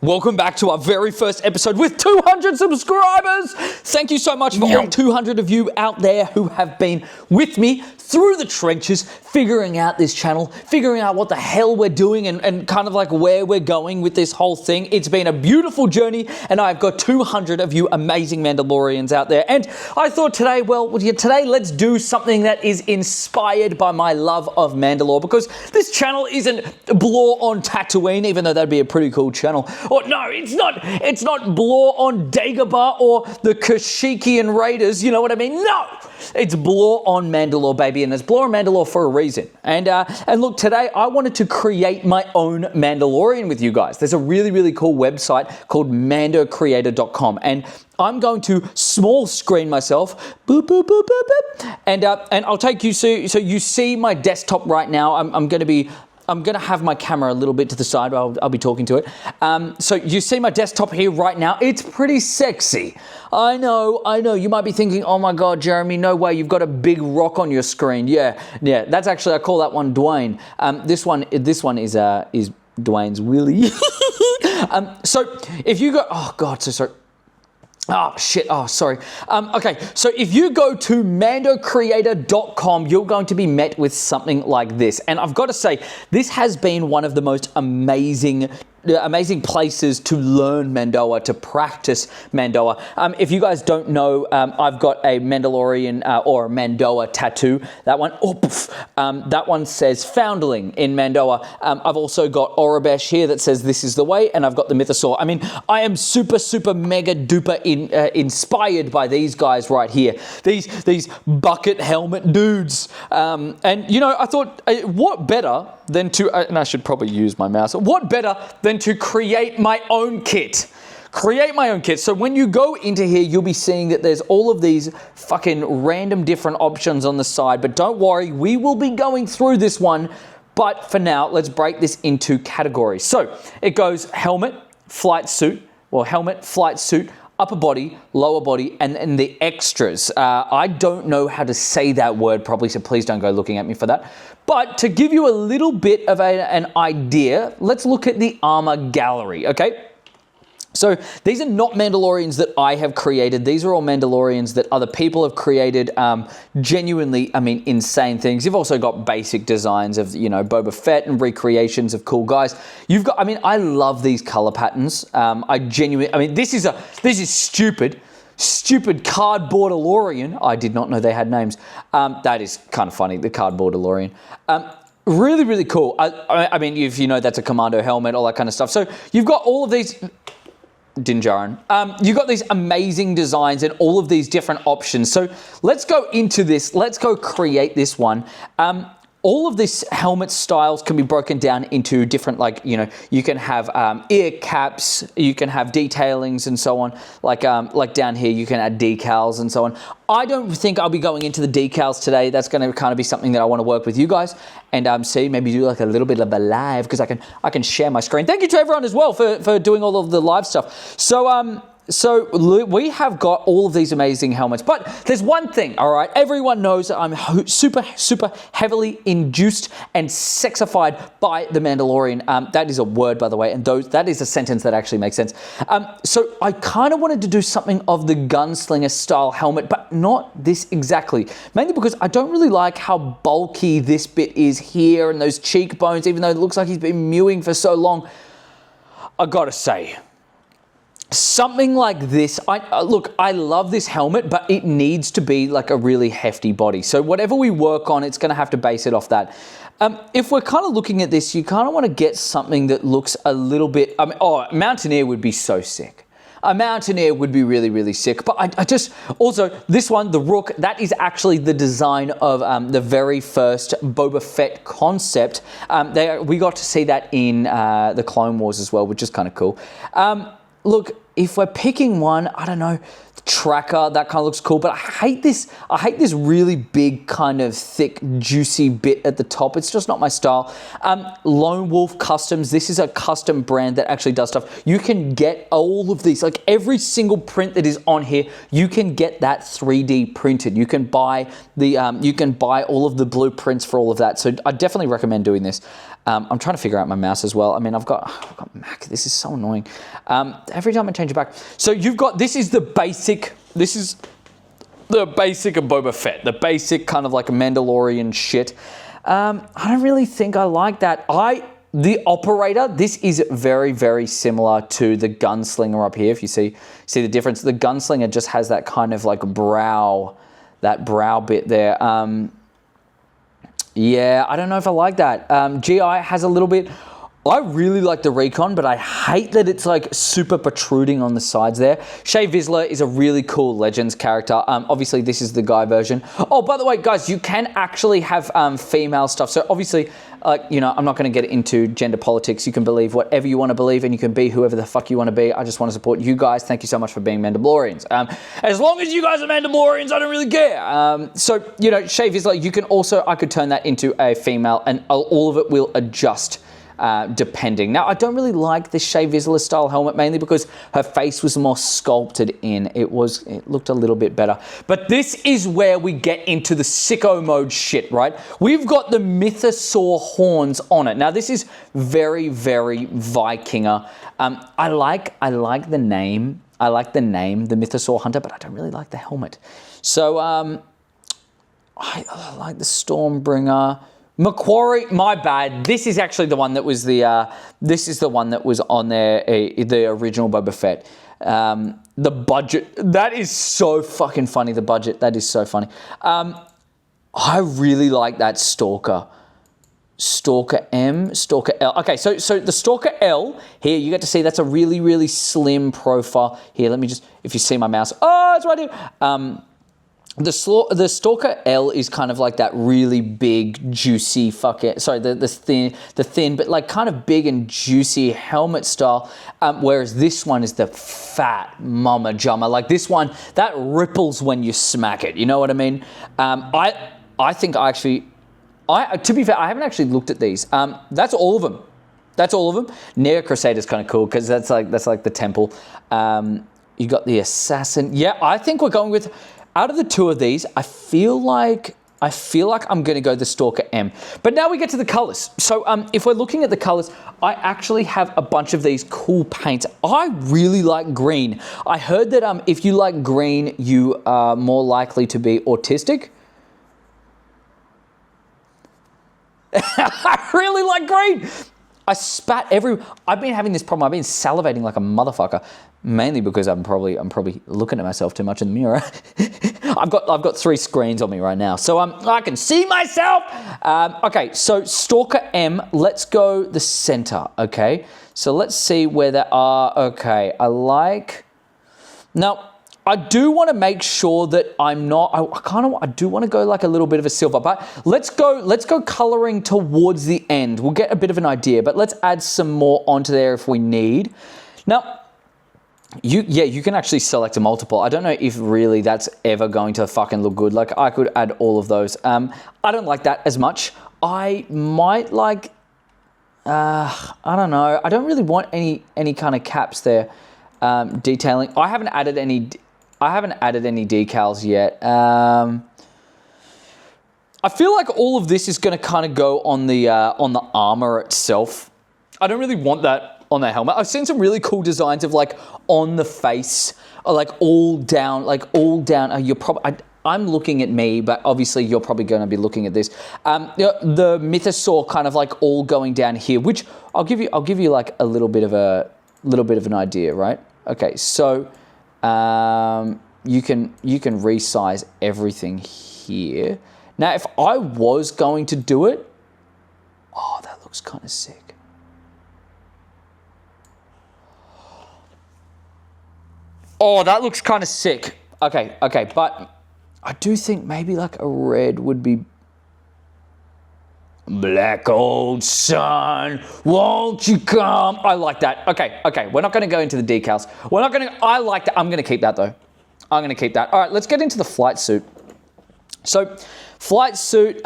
Welcome back to our very first episode with 200 subscribers. Thank you so much for all 200 of you out there who have been with me through the trenches, figuring out this channel, figuring out what the hell we're doing and kind of like where we're going with this whole thing. It's been a beautiful journey, and I've got 200 of you amazing Mandalorians out there. And I thought today, today let's do something that is inspired by my love of Mandalore, because this channel isn't Bloore on Tatooine, even though that'd be a pretty cool channel. Or no, it's not Bloore on Dagobah or the Kashyyykian Raiders, you know what I mean? No! It's Bloore on Mandalore, baby, and it's Bloore on Mandalore for a reason. And look, today I wanted to create my own Mandalorian with you guys. There's a really, really cool website called mandocreator.com, and I'm going to small screen myself, boop, boop, boop, boop, boop, and I'll take you, so you see my desktop right now. I'm going to have my camera a little bit to the side. I'll be talking to it. So you see my desktop here right now. It's pretty sexy. I know. You might be thinking, oh my God, Jeremy, no way. You've got a big rock on your screen. Yeah. That's actually, I call that one Dwayne. This one is Dwayne's Willy. So if you go, oh God, so sorry. Oh, shit. Oh, sorry. Okay, so if you go to mandocreator.com, you're going to be met with something like this. And I've got to say, this has been one of the most amazing places to learn Mandoa, to practice Mandoa. If you guys don't know, I've got a Mandalorian or a Mandoa tattoo. That one says Foundling in Mandoa. I've also got Aurebesh here that says this is the way, and I've got the Mythosaur. I mean, I am super, super, mega duper inspired by these guys right here. These bucket helmet dudes. And, you know, I thought, what better than to, and I should probably use my mouse, what better than to create my own kit? Create my own kit. So when you go into here, you'll be seeing that there's all of these fucking random different options on the side, but don't worry, we will be going through this one. But for now, let's break this into categories. So it goes helmet, flight suit, upper body, lower body, and the extras. I don't know how to say that word properly, so please don't go looking at me for that. But to give you a little bit of an idea, let's look at the armor gallery, okay? So these are not Mandalorians that I have created. These are all Mandalorians that other people have created. Genuinely, I mean, insane things. You've also got basic designs of, you know, Boba Fett and recreations of cool guys. You've got, I mean, I love these color patterns. This is stupid cardboard DeLorean. I did not know they had names. That is kind of funny, the cardboard DeLorean. Really, really cool. I mean, if you know, that's a commando helmet, all that kind of stuff. So you've got all of these, Din Djarin. You've got these amazing designs and all of these different options. So let's go into this. Let's go create this one. All of these helmet styles can be broken down into different, like, you know, you can have ear caps, you can have detailings and so on. Like down here, you can add decals and so on. I don't think I'll be going into the decals today. That's going to kind of be something that I want to work with you guys and see, maybe do like a little bit of a live, because I can share my screen. Thank you to everyone as well for doing all of the live stuff. So we have got all of these amazing helmets, but there's one thing, all right? Everyone knows that I'm super, super heavily induced and sexified by the Mandalorian. That is a word, by the way, and that is a sentence that actually makes sense. So I kind of wanted to do something of the gunslinger style helmet, but not this exactly. Mainly because I don't really like how bulky this bit is here and those cheekbones, even though it looks like he's been mewing for so long. I gotta say, something like this, I love this helmet, but it needs to be like a really hefty body. So whatever we work on, it's going to have to base it off that. If we're kind of looking at this, you kind of want to get something that looks a little bit, Mountaineer would be so sick. A Mountaineer would be really, really sick. But I just, also, this one, the Rook, that is actually the design of the very first Boba Fett concept. We got to see that in the Clone Wars as well, which is kind of cool. Look, if we're picking one, I don't know, the tracker, that kind of looks cool, but I hate this really big, kind of thick, juicy bit at the top. It's just not my style. Lone Wolf Customs, this is a custom brand that actually does stuff. You can get all of these, like every single print that is on here, you can get that 3D printed. You can buy all of the blueprints for all of that. So I definitely recommend doing this. I'm trying to figure out my mouse as well. I mean, I've got Mac. This is so annoying. Every time I change it back. So you've got, this is the basic of Boba Fett. The basic kind of like a Mandalorian shit. I don't really think I like that. The operator, this is very, very similar to the gunslinger up here. If you see the difference, the gunslinger just has that kind of like brow bit there. Yeah, I don't know if I like that. GI has a little bit. I really like the recon, but I hate that it's like super protruding on the sides there. Shae Vizsla is a really cool Legends character. Obviously, this is the guy version. Oh, by the way, guys, you can actually have female stuff. So obviously, you know, I'm not going to get into gender politics. You can believe whatever you want to believe, and you can be whoever the fuck you want to be. I just want to support you guys. Thank you so much for being Mandalorians. As long as you guys are Mandalorians, I don't really care. So, you know, Shae Vizsla, you can also, I could turn that into a female, and all of it will adjust depending. Now, I don't really like this Shae Vizsla style helmet, mainly because her face was more sculpted in. It looked a little bit better. But this is where we get into the sicko mode shit, right? We've got the mythosaur horns on it. Now, this is very, very Vikinger. I like the name. I like the name, the Mythosaur Hunter, but I don't really like the helmet. So, I like the Stormbringer. Macquarie, my bad. This is actually the one that was this is the one that was on there, the original Boba Fett. The budget, that is so fucking funny. The budget, that is so funny. I really like that Stalker. Stalker M, Stalker L. Okay, so the Stalker L, here you get to see that's a really, really slim profile. Here, let me just, if you see my mouse, oh, it's right here. The Stalker L is kind of like that really big, juicy the thin, but like kind of big and juicy helmet style. Whereas this one is the fat mama jumma. Like this one, that ripples when you smack it. You know what I mean? I think to be fair, I haven't actually looked at these. That's all of them. That's all of them. Neo Crusader is kind of cool because that's like the temple. You got the assassin. Yeah, I think we're going with. Out of the two of these, I feel like I'm going to go the Stalker M. But now we get to the colors. So if we're looking at the colors, I actually have a bunch of these cool paints. I really like green. I heard that if you like green, you are more likely to be autistic. I really like green. I spat I've been having this problem. I've been salivating like a motherfucker, mainly because I'm probably looking at myself too much in the mirror. I've got 3 screens on me right now, so I can see myself. Okay, so Stalker M. Let's go the center. Okay, so let's see where they are. Okay, now. I do want to make sure that I'm not, I do want to go like a little bit of a silver, but let's go coloring towards the end. We'll get a bit of an idea, but let's add some more onto there if we need. Now, you can actually select a multiple. I don't know if really that's ever going to fucking look good. Like I could add all of those. I don't like that as much. I might like, I don't know. I don't really want any kind of caps there. Detailing. I haven't added any decals yet. I feel like all of this is going to kind of go on the armor itself. I don't really want that on the helmet. I've seen some really cool designs of like on the face, or like all down. I'm looking at me, but obviously you're probably going to be looking at this. The Mythosaur kind of like all going down here, which I'll give you like a little bit of an idea, right? Okay, so you can resize everything here. Now, if I was going to do it, oh, that looks kind of sick. Oh, that looks kind of sick. Okay, but I do think maybe like a red would be. Black old sun, won't you come? I like that. Okay. We're not going to go into the decals. I like that. I'm going to keep that though. I'm going to keep that. All right, let's get into the flight suit. So, flight suit,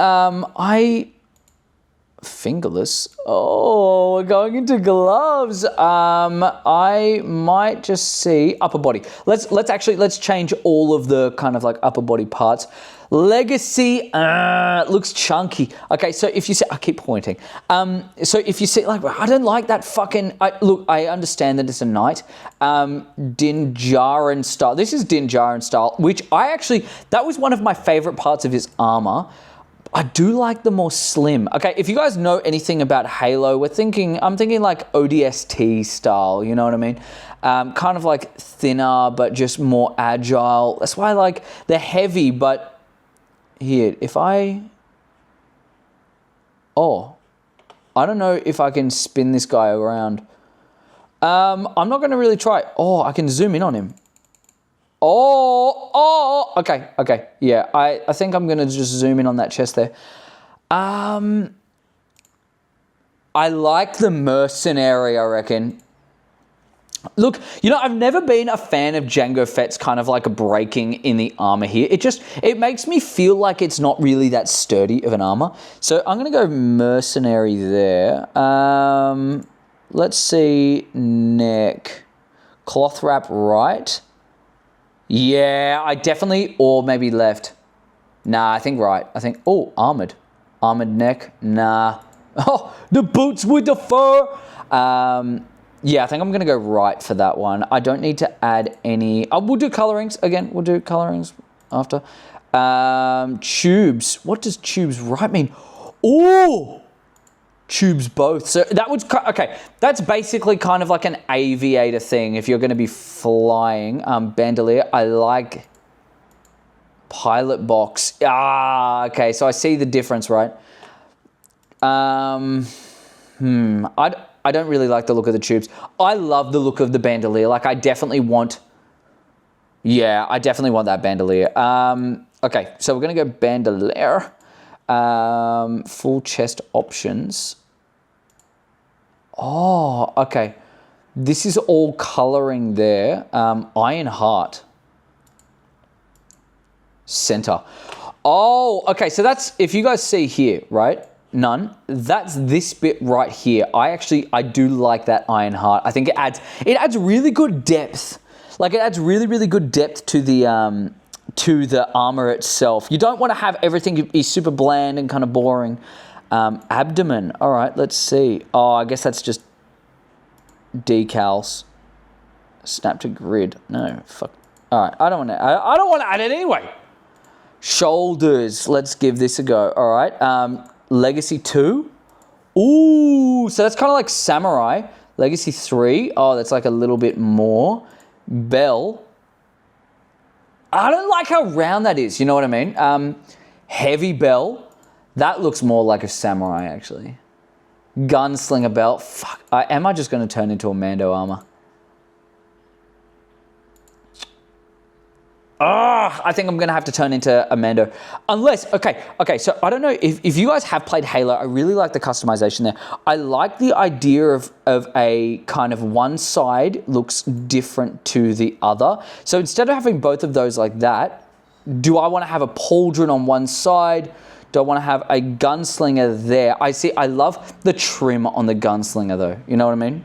fingerless. Oh, we're going into gloves. I might just see upper body. Let's change all of the kind of like upper body parts. Legacy looks chunky. Okay, so if you see, I keep pointing. So if you see, like, I don't like that fucking. Look, I understand that it's a knight. Din Djarin style. This is Din Djarin style, which that was one of my favorite parts of his armor. I do like the more slim. Okay, if you guys know anything about Halo, I'm thinking like ODST style. You know what I mean? Kind of like thinner, but just more agile. That's why I like they're heavy, but. Here, if I don't know if I can spin this guy around. I'm not going to really try. Oh, I can zoom in on him. Okay. Yeah, I think I'm going to just zoom in on that chest there. I like the mercenary, I reckon. Look, I've never been a fan of Jango Fett's kind of like a breaking in the armor here. It makes me feel like it's not really that sturdy of an armor. So I'm going to go mercenary there. Let's see, neck. Cloth wrap right. Yeah, I definitely, or maybe left. Nah, I think right. Armored. Armored neck. Nah. Oh, the boots with the fur. Yeah, I think I'm going to go right for that one. I don't need to add any... we'll do colorings. Again, we'll do colorings after. Tubes. What does tubes right mean? Oh! Tubes both. So that was... Okay, that's basically kind of like an aviator thing if you're going to be flying. Bandolier. I like... Pilot box. Okay, so I see the difference, right? I don't really like the look of the tubes. I love the look of the bandolier. Like, I definitely want that bandolier. Okay, so we're going to go bandolier. Full chest options. Oh, okay. This is all coloring there. Iron heart. Center. Oh, okay, so that's, if you guys see here, right? None. That's this bit right here. I do like that iron heart. I think it adds really good depth. Like, it adds really, really good depth to the armor itself. You don't want to have everything be super bland and kind of boring. Abdomen. All right, let's see. Oh, I guess that's just decals. Snap to grid. No, fuck. All right, I don't want to add it anyway. Shoulders. Let's give this a go. All right. Legacy 2. Ooh, so that's kind of like samurai. Legacy 3. Oh, that's like a little bit more. Bell. I don't like how round that is. You know what I mean? Heavy bell. That looks more like a samurai, actually. Gunslinger belt. Fuck. Am I just going to turn into a Mando armor? I think I'm going to have to turn into a Mando. Unless, okay, so I don't know, if you guys have played Halo, I really like the customization there. I like the idea of a kind of one side looks different to the other. So instead of having both of those like that, do I want to have a pauldron on one side? Do I want to have a gunslinger there? I love the trim on the gunslinger though. You know what I mean?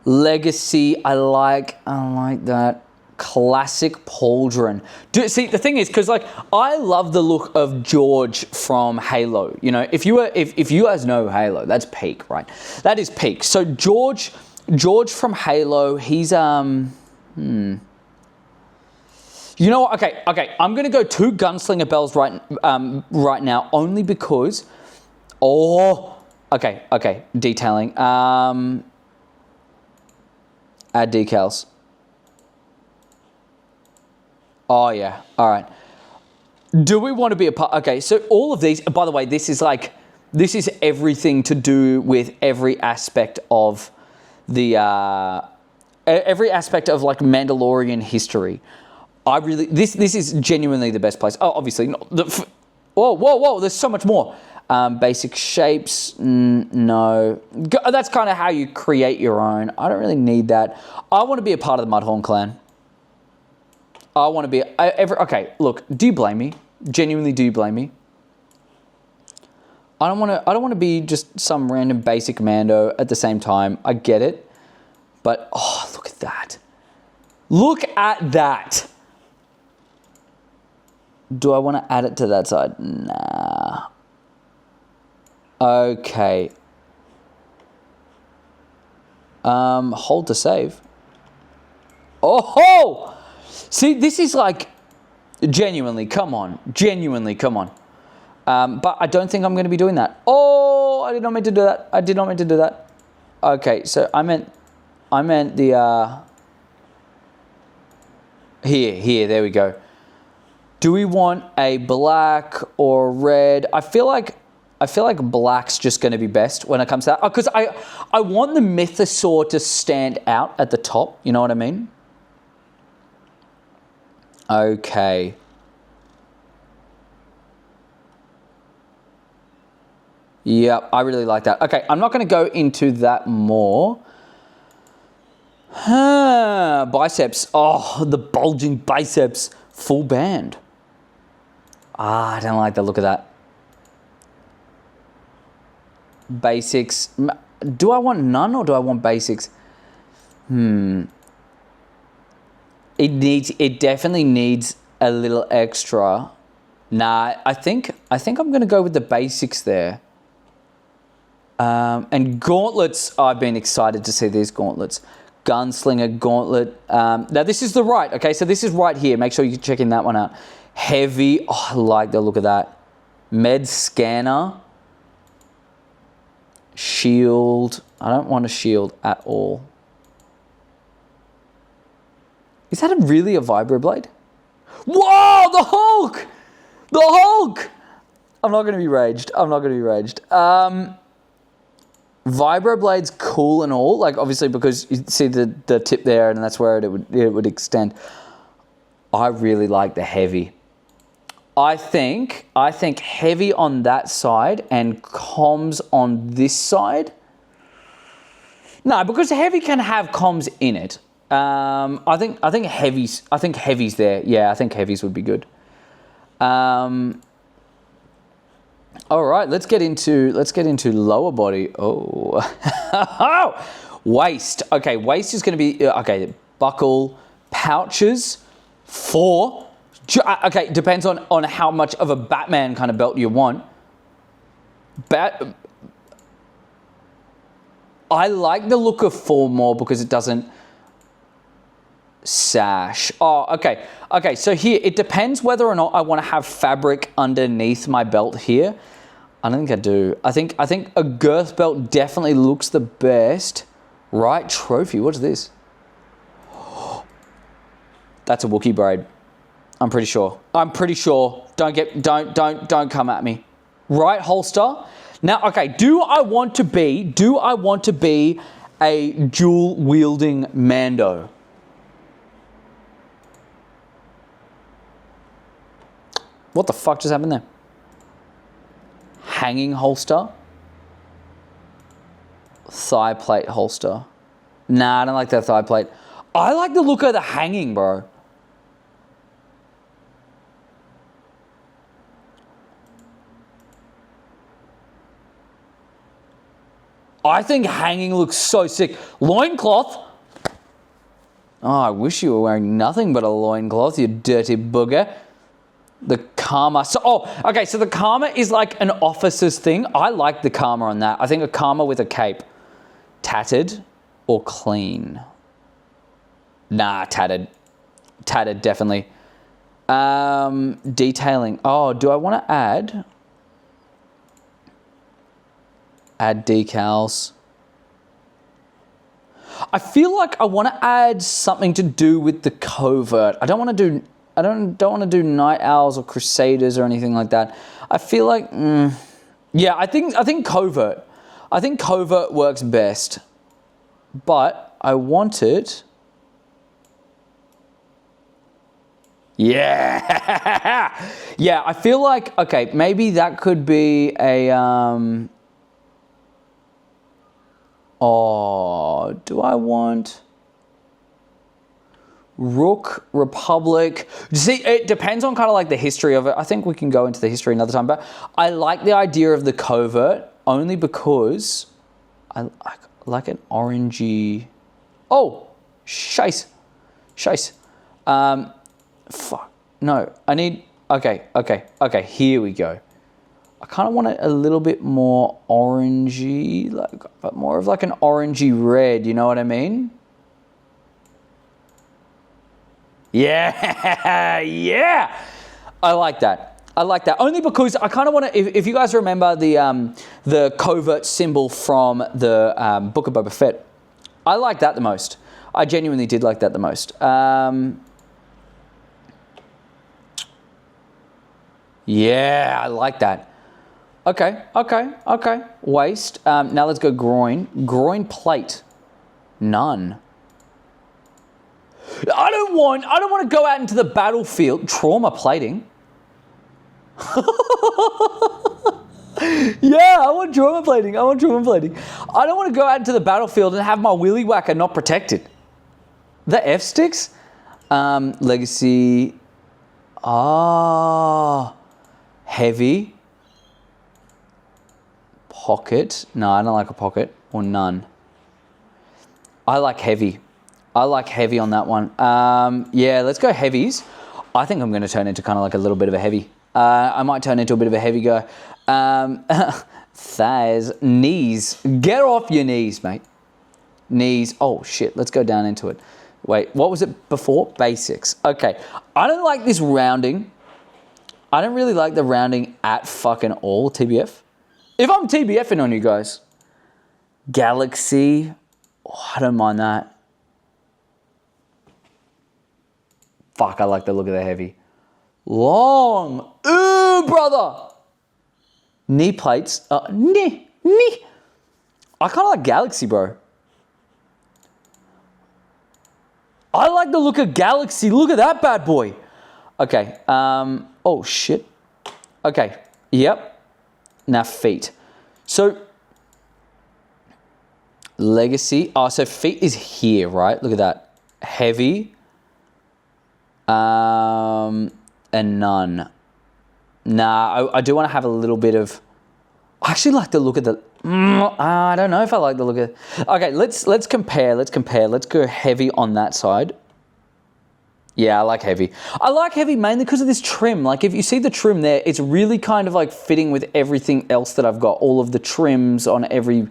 Legacy, I like that. Classic pauldron. See, the thing is, because like I love the look of George from Halo. You know, if you guys know Halo, that's peak, right? That is peak. So George from Halo, he's You know what? Okay. I'm gonna go 2 gunslinger bells right now, only because. Okay. Detailing. Add decals. Oh, yeah. All right. Do we want to be a part? Okay, so all of these, by the way, this is everything to do with every aspect of the, every aspect of like Mandalorian history. This is genuinely the best place. Oh, obviously. Whoa, there's so much more. Basic shapes, no. That's kind of how you create your own. I don't really need that. I want to be a part of the Mudhorn clan. I want to be okay, look, do you blame me? Genuinely, do you blame me? I don't want to be just some random basic Mando at the same time. I get it. But oh, look at that. Look at that. Do I want to add it to that side? Nah. Okay. Hold to save. Oh! See, this is like, genuinely, come on. Genuinely, come on. But I don't think I'm going to be doing that. Oh, I did not mean to do that. I did not mean to do that. Okay, so I meant the, here, there we go. Do we want a black or red? I feel like black's just going to be best when it comes to that. Because I want the mythosaur to stand out at the top. You know what I mean? Okay. Yep, I really like that. Okay, I'm not going to go into that more. Biceps. Oh, the bulging biceps. Full band. Ah, I don't like the look of that. Basics. Do I want none or do I want basics? It definitely needs a little extra. Nah, I think I'm going to go with the basics there. And gauntlets, I've been excited to see these gauntlets. Gunslinger gauntlet. Now this is the right, okay? So this is right here. Make sure you're checking that one out. Heavy. Oh, I like the look of that. Med scanner. Shield. I don't want a shield at all. Is that really a vibroblade? Whoa, the Hulk! The Hulk! I'm not going to be raged. I'm not going to be raged. Vibroblade's cool and all, like obviously because you see the tip there and that's where it would extend. I really like the heavy. I think heavy on that side and comms on this side. No, because heavy can have comms in it. I think heavy's there. Yeah, I think heavies would be good. All right, let's get into lower body. Oh, waist. Okay, waist is going to be okay. Buckle, pouches, 4. Okay, depends on how much of a Batman kind of belt you want. I like the look of 4 more because it doesn't sash. Oh, okay. Okay, so here it depends whether or not I want to have fabric underneath my belt here. I don't think I do. I think a girth belt definitely looks the best. Right trophy. What's this? That's a Wookiee braid. I'm pretty sure. Don't come at me. Right holster. Now, okay, do I want to be a dual wielding Mando? What the fuck just happened there? Hanging holster. Thigh plate holster. Nah, I don't like that thigh plate. I like the look of the hanging, bro. I think hanging looks so sick. Loincloth. Oh, I wish you were wearing nothing but a loincloth, you dirty booger. The Karma. So the Karma is like an officer's thing. I like the Karma on that. I think a Karma with a cape. Tattered or clean? Nah, tattered. Tattered, definitely. Detailing. Oh, do I want to add decals? I feel like I want to add something to do with the covert. I don't want to do Night Owls or Crusaders or anything like that. I feel like, yeah, I think covert. I think covert works best, but I want it. Yeah, yeah. I feel like okay, maybe that could be a. Oh, do I want? Rook, Republic. See, it depends on kind of like the history of it. I think we can go into the history another time, but I like the idea of the covert only because I like an orangey. Oh, shice. Fuck. No, I need Okay, here we go. I kind of want it a little bit more orangey, but more of like an orangey red, you know what I mean? Yeah, yeah. I like that. Only because I kind of want to, if you guys remember the covert symbol from the Book of Boba Fett, I like that the most. I genuinely did like that the most. Yeah, I like that. Okay. Waist. Now let's go groin. Groin plate. None. I don't want to go out into the battlefield. Trauma plating. Yeah, I want trauma plating. I don't want to go out into the battlefield and have my willy whacker not protected. The F sticks. Legacy. Heavy. Pocket. No, I don't like a pocket. Or none. I like heavy. On that one. Yeah, let's go heavies. I think I'm going to turn into kind of like a little bit of a heavy. I might turn into a bit of a heavy guy. Thighs. Knees. Get off your knees, mate. Knees. Oh, shit. Let's go down into it. Wait, what was it before? Basics. Okay. I don't like this rounding. I don't really like the rounding at fucking all, TBF. If I'm TBFing on you guys. Galaxy. Oh, I don't mind that. Fuck, I like the look of the heavy. Long. Ooh, brother. Knee plates. Knee. I kind of like Galaxy, bro. I like the look of Galaxy. Look at that bad boy. Okay. Oh, shit. Okay. Yep. Now feet. So, Legacy. Oh, so feet is here, right? Look at that. Heavy. And none. Nah, I do want to have a little bit of... I actually like the look of the... I don't know if I like the look of... Okay, let's compare. Let's go heavy on that side. Yeah, I like heavy. I like heavy mainly because of this trim. Like, if you see the trim there, it's really kind of like fitting with everything else that I've got. All of the trims on every...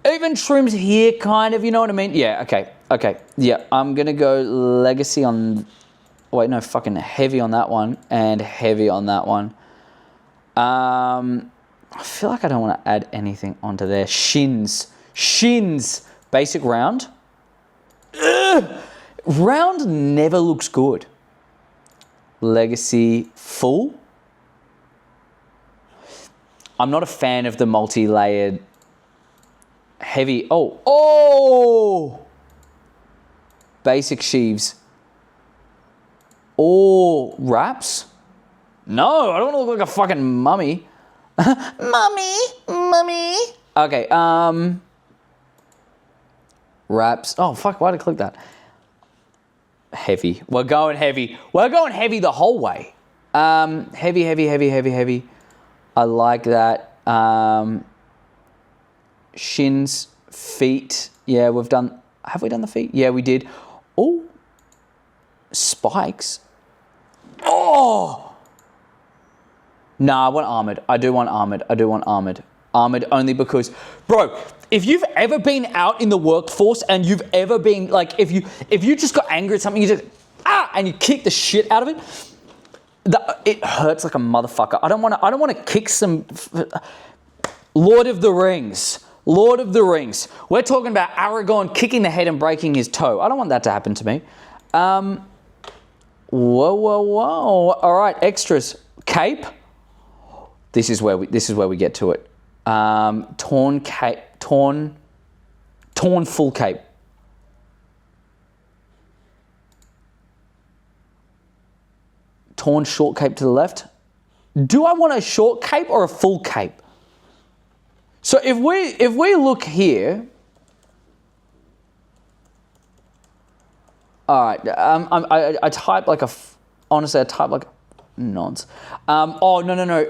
Even trims here, kind of, you know what I mean? Yeah, okay. Yeah, I'm going to go Legacy on... Wait, no, fucking heavy on that one and heavy on that one. I feel like I don't want to add anything onto there. Shins. Basic round. Ugh. Round never looks good. Legacy full. I'm not a fan of the multi-layered heavy. Oh. Basic sheaves. Oh, wraps? No, I don't want to look like a fucking mummy. Mummy. Okay, wraps. Oh, fuck, why did I click that? Heavy. We're going heavy the whole way. Heavy. I like that. Shins, feet. Yeah, have we done the feet? Yeah, we did. Oh, spikes. Oh! Nah, I want armored. I do want armored. Armored only because, bro, if you've ever been out in the workforce and you've ever been, like, if you just got angry at something, you just, and you kick the shit out of it, it hurts like a motherfucker. I don't want to kick some... Lord of the Rings. We're talking about Aragorn kicking the head and breaking his toe. I don't want that to happen to me. Whoa. All right, extras. Cape. This is where we get to it. Torn cape. Torn full cape. Torn short cape to the left. Do I want a short cape or a full cape? So if we look here. All right, I type like honestly, I type like nods. Oh, no.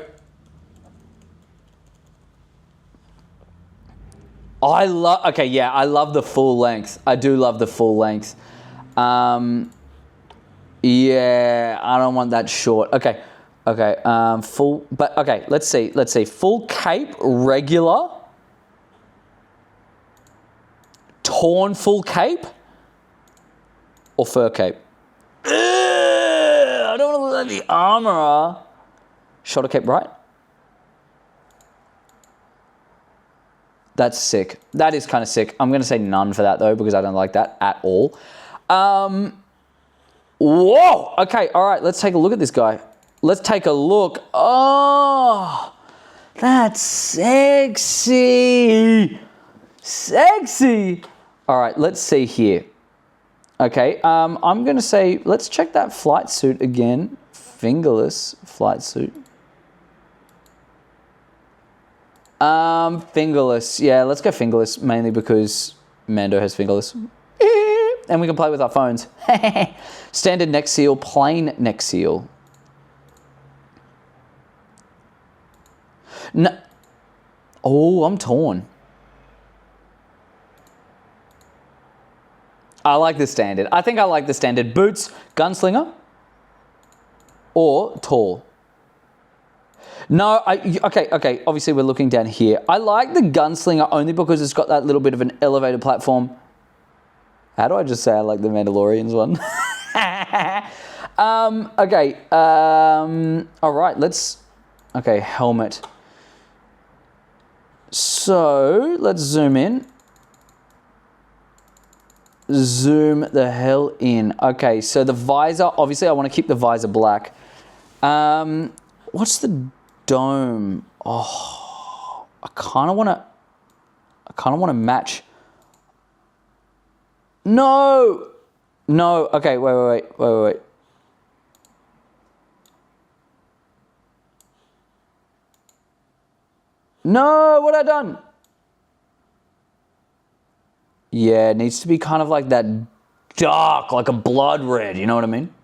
I love the full length. I do love the full length. Yeah, I don't want that short. Okay, full, but okay, let's see. Full cape, regular, torn full cape, or fur cape? Ugh, I don't want to look like the armourer. Shoulder cape, right? That's sick. That is kind of sick. I'm going to say none for that, though, because I don't like that at all. Whoa! Okay, all right, let's take a look at this guy. Let's take a look. Oh, that's sexy. Sexy. All right, let's see here. Okay, I'm going to say, let's check that flight suit again. Fingerless flight suit. Fingerless. Yeah, let's go fingerless, mainly because Mando has fingerless. And we can play with our phones. Standard neck seal, plain neck seal. No. Oh, I'm torn. I like the standard. I think I like the standard. Boots, gunslinger, or tall. No, okay. Obviously, we're looking down here. I like the gunslinger only because it's got that little bit of an elevated platform. How do I just say I like the Mandalorian's one? Okay. All right, let's... Okay, helmet. So, let's zoom in. Zoom the hell in. Okay, so the visor... Obviously, I want to keep the visor black. What's the dome? Oh, I kind of want to match... No. Okay, wait. No, what have I done? Yeah, it needs to be kind of like that dark, like a blood red, you know what I mean?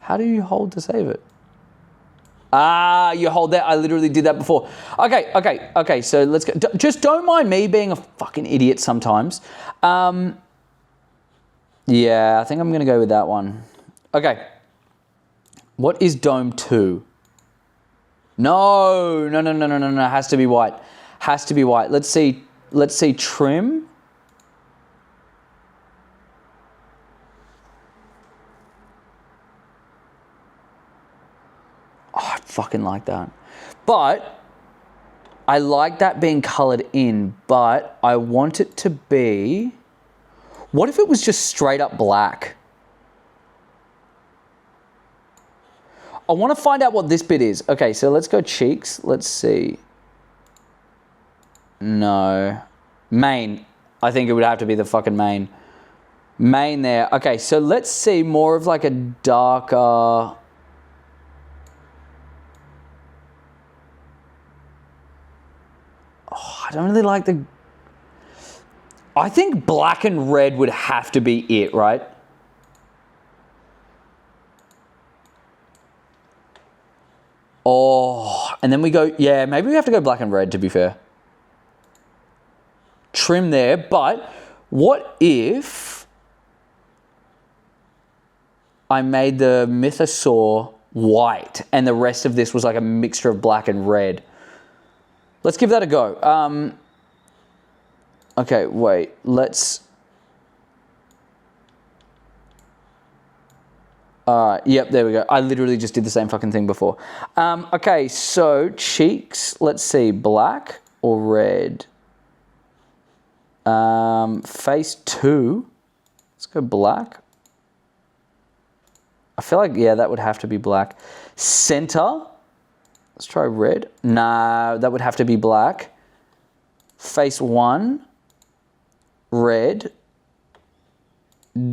How do you hold to save it? Ah, you hold that. I literally did that before. Okay, so let's go. Just don't mind me being a fucking idiot sometimes. Yeah, I think I'm going to go with that one. Okay. What is Dome 2? No. Has to be white. Has to be white. Let's see trim. Oh, I fucking like that. But I like that being colored in, but I want it to be... What if it was just straight up black? I want to find out what this bit is. Okay, so let's go cheeks. Let's see. No. Mane. I think it would have to be the fucking mane. Mane there. Okay, so let's see more of like a darker... Oh, I don't really like the... I think black and red would have to be it, right? Oh, and then we go... Yeah, maybe we have to go black and red, to be fair. Trim there, but what if I made the mythosaur white and the rest of this was like a mixture of black and red? Let's give that a go. Okay, wait, let's... Alright, yep, there we go. I literally just did the same fucking thing before. Okay, so cheeks, let's see, black or red? Face 2, let's go black. I feel like, yeah, that would have to be black. Center, let's try red. Nah, that would have to be black. Face 1, red.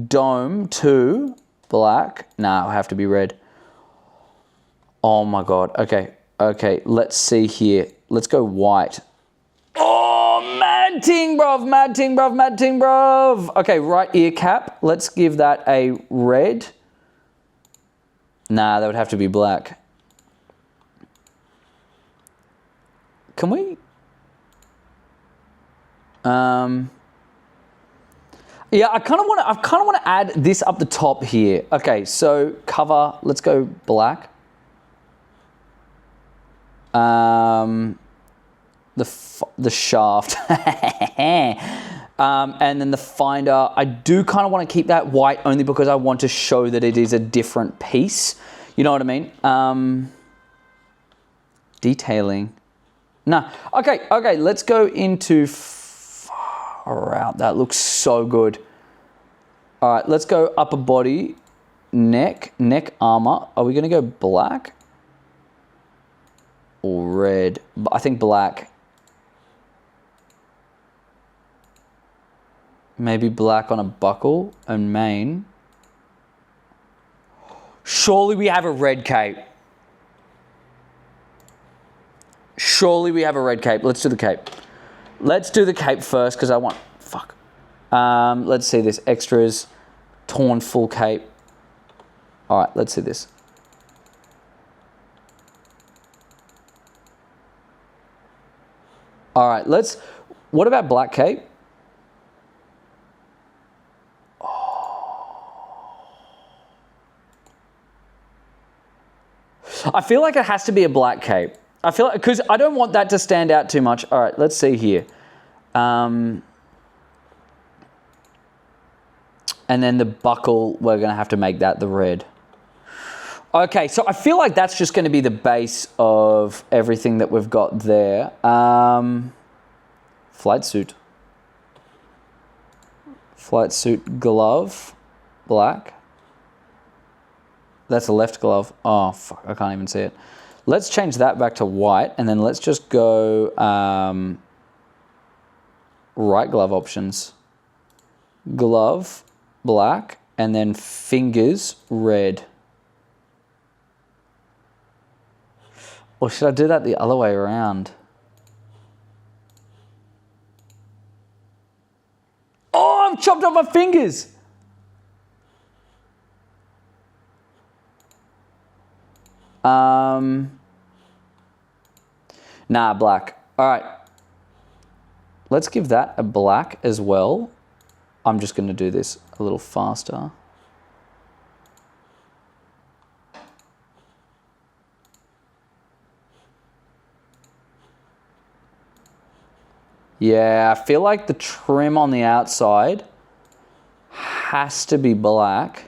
Dome 2, black. Nah, it'll have to be red. Oh my god. Okay, let's see here. Let's go white. Oh, mad ting, bruv. Okay, right ear cap. Let's give that a red. Nah, that would have to be black. Can we? Yeah, I kind of want to add this up the top here. Okay, so cover, let's go black. The shaft. And then the finder, I do kind of want to keep that white only because I want to show that it is a different piece. You know what I mean? Detailing. No. Okay, let's go into far out. That looks so good. All right, let's go upper body, neck armor. Are we going to go black or red? I think black. Maybe black on a buckle and mane. Surely we have a red cape. Surely we have a red cape. Let's do the cape. Let's do the cape first because I want... Fuck. Let's see this. Extras. Torn full cape. All right, let's see this. All right, let's... What about black cape? I feel like it has to be a black cape. I feel like, because I don't want that to stand out too much. All right, let's see here. And then the buckle, we're going to have to make that the red. Okay, so I feel like that's just going to be the base of everything that we've got there. Flight suit. Flight suit glove, black. That's a left glove. Oh, fuck, I can't even see it. Let's change that back to white, and then let's just go right glove options. Glove, black, and then fingers, red. Or should I do that the other way around? Oh, I've chopped off my fingers! Nah, black. All right. Let's give that a black as well. I'm just going to do this a little faster. Yeah, I feel like the trim on the outside has to be black.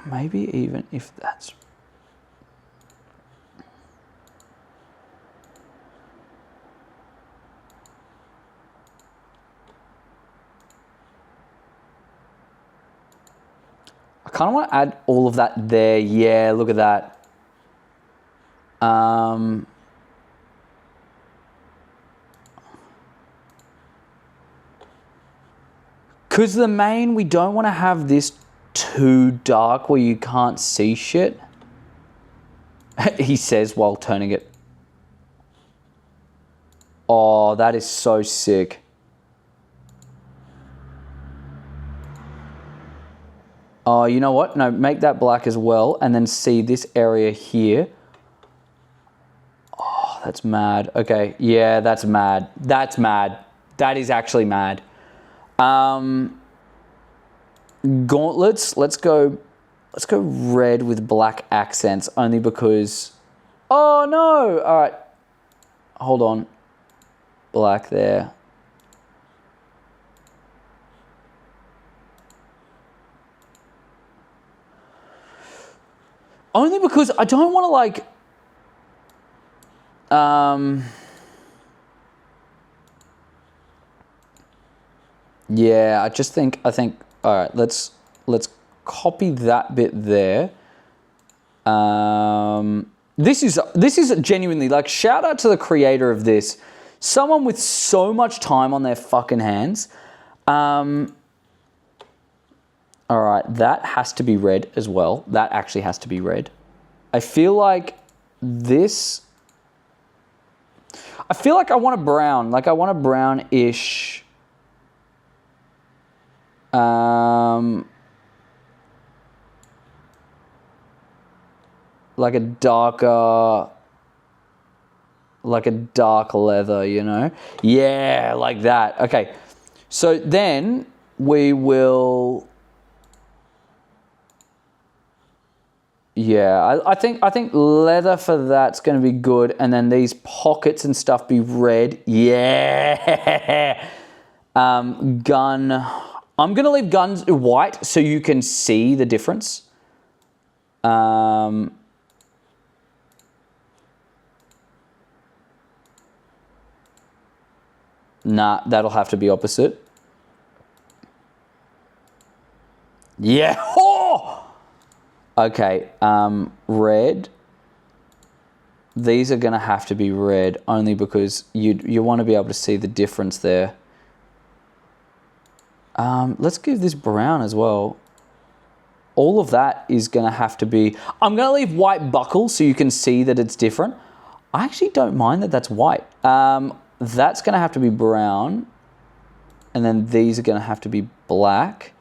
Maybe even if that's... I kind of want to add all of that there. Yeah, look at that. Because the main, we don't want to have this too dark where you can't see shit. He says while turning it. Oh, that is so sick. Oh, you know what? No, make that black as well, and then see this area here. Oh, that's mad. Okay, yeah, that's mad. That's mad. That is actually mad. Gauntlets, let's go red with black accents, only because... Oh, no! All right. Hold on. Black there. Only because I don't want to, like... Yeah, I think... All right, let's copy that bit there. This is genuinely, like, shout out to the creator of this. Someone with so much time on their fucking hands. All right, that has to be red as well. That actually has to be red. I feel like this... I feel like I want a brown. Like, I want a brown-ish... like a darker like a dark leather, you know? Yeah, like that. Okay, so then we will... Yeah, I think leather for that's going to be good, and then these pockets and stuff be red. Yeah. Gun. I'm going to leave guns white so you can see the difference. Nah, that'll have to be opposite. Yeah. Oh! Okay, red. These are going to have to be red only because you want to be able to see the difference there. Let's give this brown as well. All of that is going to have to be... I'm going to leave white buckles so you can see that it's different. I actually don't mind that that's white. That's going to have to be brown. And then these are going to have to be black.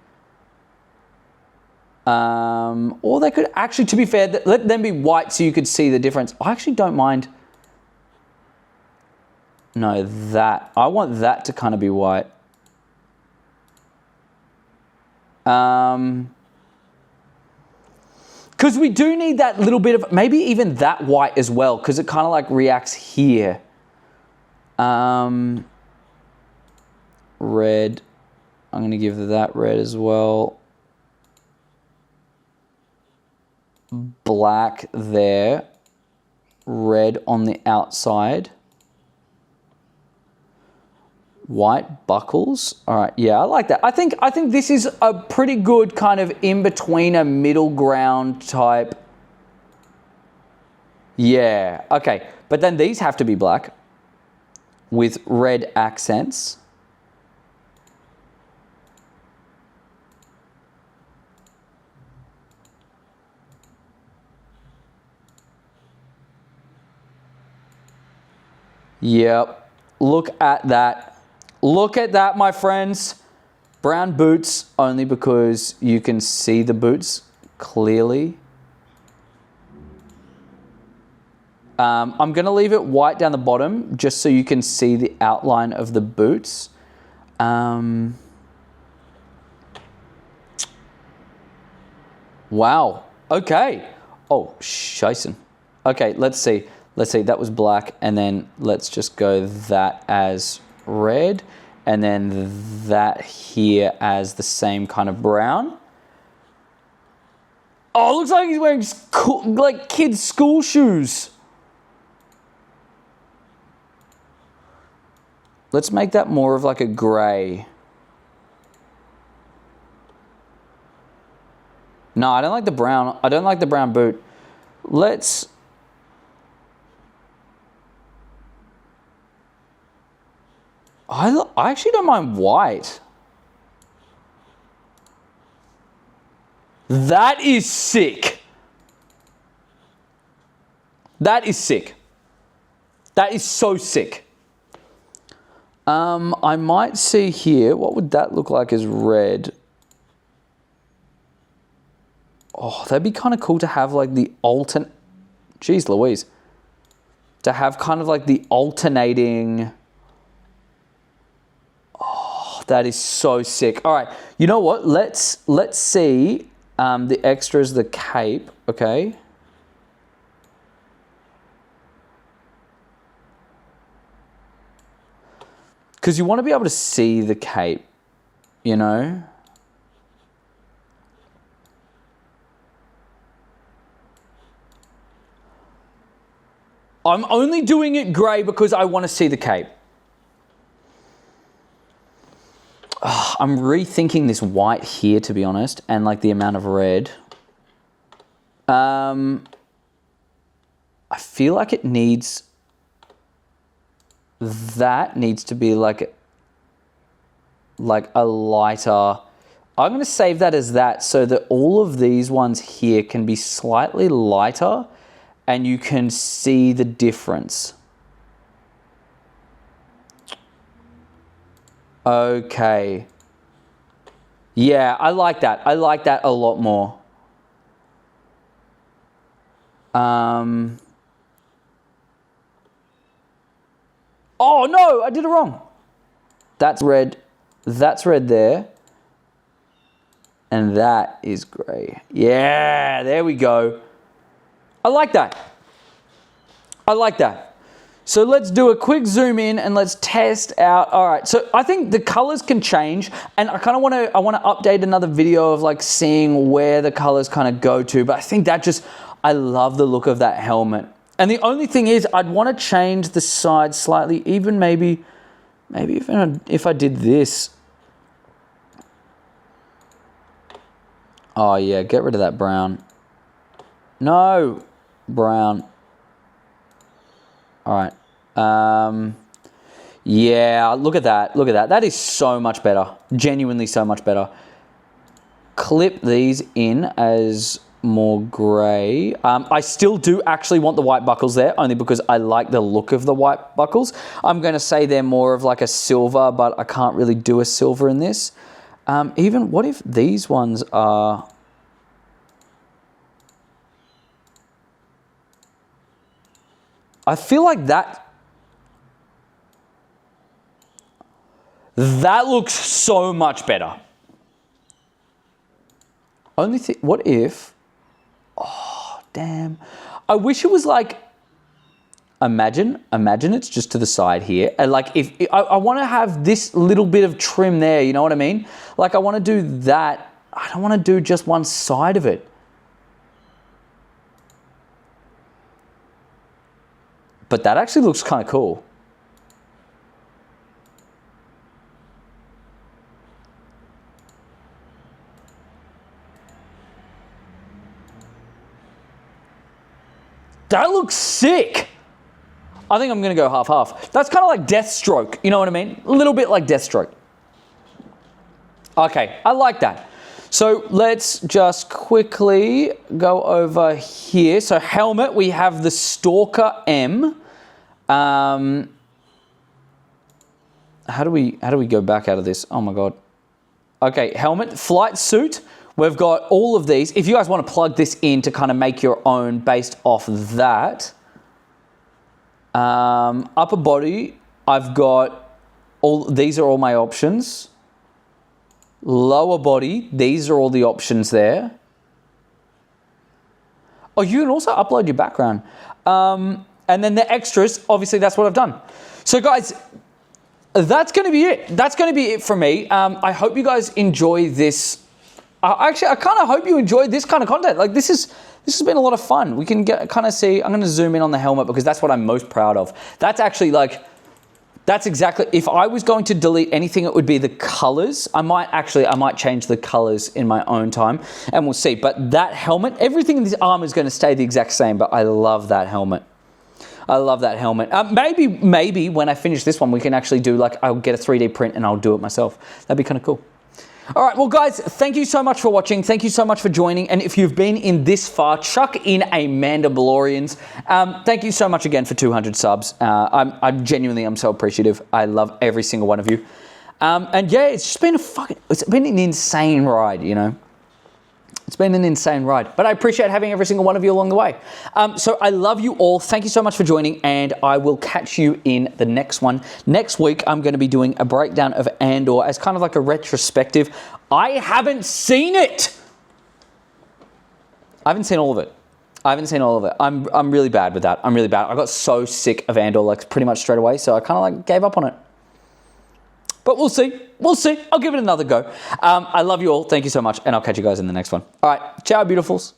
Or they could actually, to be fair, let them be white so you could see the difference. I actually don't mind. No, that. I want that to kind of be white. Because we do need that little bit of, maybe even that white as well, because it kind of like reacts here. Red. I'm going to give that red as well. Black there, red on the outside, white buckles. All right, yeah, I like that. I think this is a pretty good kind of in between, a middle ground type. Yeah, okay, but then these have to be black with red accents. Yep, look at that. Look at that, my friends. Brown boots, only because you can see the boots clearly. I'm going to leave it white down the bottom, just so you can see the outline of the boots. Wow. Okay. Oh, scheisse. Okay, let's see. Let's see, that was black, and then let's just go that as red, and then that here as the same kind of brown. Oh, it looks like he's wearing like kids' school shoes. Let's make that more of like a grey. No, I don't like the brown. I don't like the brown boot. Let's... I actually don't mind white. That is sick. That is sick. That is so sick. I might see here, what would that look like as red? Oh, that'd be kind of cool to have like the alternate... Jeez Louise. To have kind of like the alternating... That is so sick. All right, you know what? Let's see the extras, the cape, okay? Because you want to be able to see the cape, you know? I'm only doing it grey because I want to see the cape. I'm rethinking this white here, to be honest, and like the amount of red. I feel like it needs... That needs to be like a lighter... I'm going to save that as that so that all of these ones here can be slightly lighter and you can see the difference. Okay. Yeah, I like that. I like that a lot more. Oh, no, I did it wrong. That's red. That's red there. And that is grey. Yeah, there we go. I like that. I like that. So let's do a quick zoom in and let's test out. All right, so I think the colors can change, and I kind of want to update another video of like seeing where the colors kind of go to, but I think that just, I love the look of that helmet. And the only thing is I'd want to change the side slightly, even maybe if I did this. Oh yeah, get rid of that brown. No, brown. All right. Yeah, look at that. Look at that. That is so much better. Genuinely so much better. Clip these in as more grey. I still do actually want the white buckles there, only because I like the look of the white buckles. I'm going to say they're more of like a silver, but I can't really do a silver in this. Even, what if these ones are... I feel like that looks so much better. Only thing, what if, oh, damn. I wish it was like, imagine it's just to the side here. And like, if I want to have this little bit of trim there, you know what I mean? Like I want to do that. I don't want to do just one side of it. But that actually looks kind of cool. That looks sick. I think I'm going to go half-half. That's kind of like Deathstroke. You know what I mean? A little bit like Deathstroke. Okay, I like that. So let's just quickly go over here. So helmet, we have the Stalker M. How do we go back out of this? Oh my God. Okay, helmet, flight suit. We've got all of these. If you guys want to plug this in to kind of make your own based off that. Upper body, I've got all, these are all my options. Lower body, these are all the options there. Oh, you can also upload your background. And then the extras, obviously that's what I've done. So guys, that's going to be it. That's going to be it for me. I hope you guys enjoy this. Actually, I kind of hope you enjoyed this kind of content. Like this has been a lot of fun. We can kind of see, I'm going to zoom in on the helmet because that's what I'm most proud of. That's actually like, that's exactly, if I was going to delete anything, it would be the colors. I might change the colors in my own time and we'll see. But that helmet, everything in this armor is going to stay the exact same, but I love that helmet. I love that helmet. Maybe when I finish this one, we can actually do like, I'll get a 3D print and I'll do it myself. That'd be kind of cool. All right, well, guys, thank you so much for watching. Thank you so much for joining. And if you've been in this far, chuck in a Mandalorians. Thank you so much again for 200 subs. I'm genuinely, I'm so appreciative. I love every single one of you. And yeah, it's just been it's been an insane ride, you know. It's been an insane ride, but I appreciate having every single one of you along the way. So I love you all. Thank you so much for joining, and I will catch you in the next one. Next week, I'm going to be doing a breakdown of Andor as kind of like a retrospective. I haven't seen it. I haven't seen all of it. I'm really bad with that. I'm really bad. I got so sick of Andor like pretty much straight away, so I kind of like gave up on it. But we'll see. We'll see. I'll give it another go. I love you all. Thank you so much. And I'll catch you guys in the next one. All right. Ciao, beautifuls.